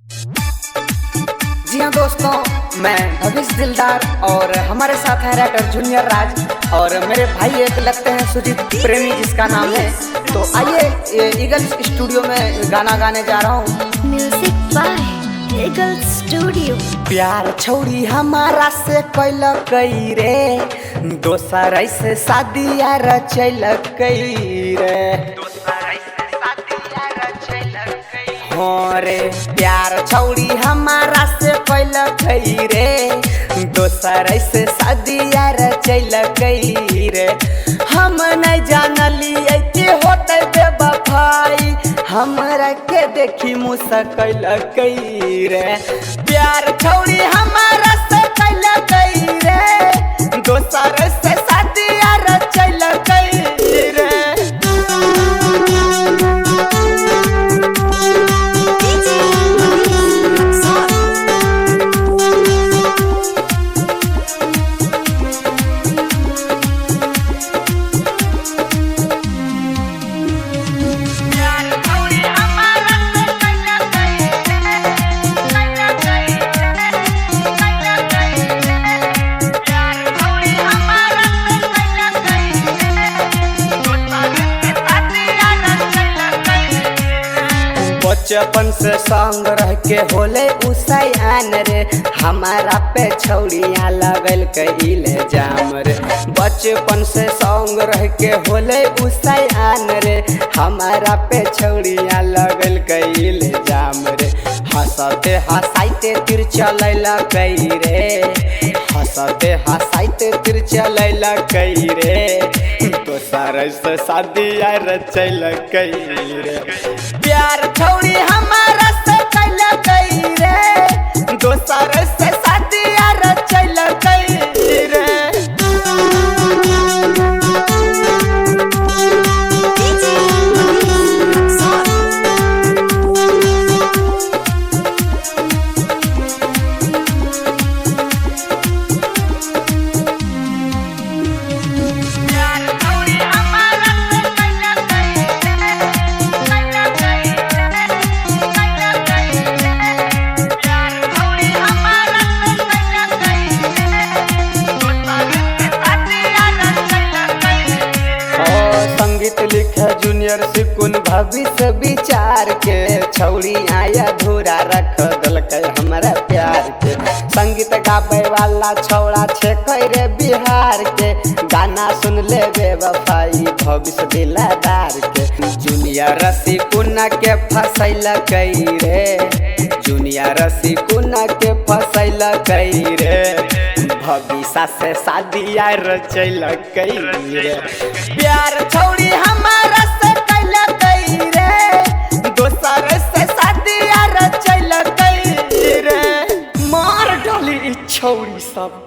जी हाँ दोस्तों, मैं भविष्य दिलदार और हमारे साथ है राइटर जूनियर राज और मेरे भाई एक लगते हैं सुजीत प्रेमी जिसका नाम है। तो आइए ईगल्स स्टूडियो में गाना गाने जा रहा हूँ। Music by Eagles studio. प्यार छोड़ी हमारा से कैल कई रे, दोसर ऐसे शादी यार चल कई रे, हाँ रे। प्यार छौड़ी हमारा से कैल कई रे, दोसर ऐसे शादी यार चल कई रे। हम नहीं जानली ऐसे होते बेवफाई, हमरा के देखी मुश्किल कई रे। प्यार छौड़ी हमारा से कैल कई रे, दोसर से शादी यार चल कई रे। बचपन से संग रह के होले उसैन रे, हमारा पे छौड़िया लगल कइले जाम रे। बचपन से संग रह के होले उसैन रे, हमारा पे छौड़िया लगल कइले जाम रे। हंसते हंसाइते तीर चलैला कई रे, हंसते हंसाइते तीर चलैला कई रे, दोसर से शादी यार चल कई रे। प्यार छौड़ी हमारा से कैल कई रे, दोसर से शादी यार चल कई रे। लिखे जूनियर सिकुन भविष्य विचार के, छौड़ी आया धूरा रख दलक हमारा प्यार के। संगीत गावे वाला छौड़ा छे रे बिहार के, गाना सुन ले बेवफाई भविष्य दिलदार के। जूनियर सिकुन के फसैल कई रे, जूनियर सिकुन के फसैल कई रे, भविष्य से शादी यार चल कई रे। प्यार छौड़ी हमारा से कैल कई रे, दोसर से शादी यार चल कई रे। मार डाली छौड़ी सब।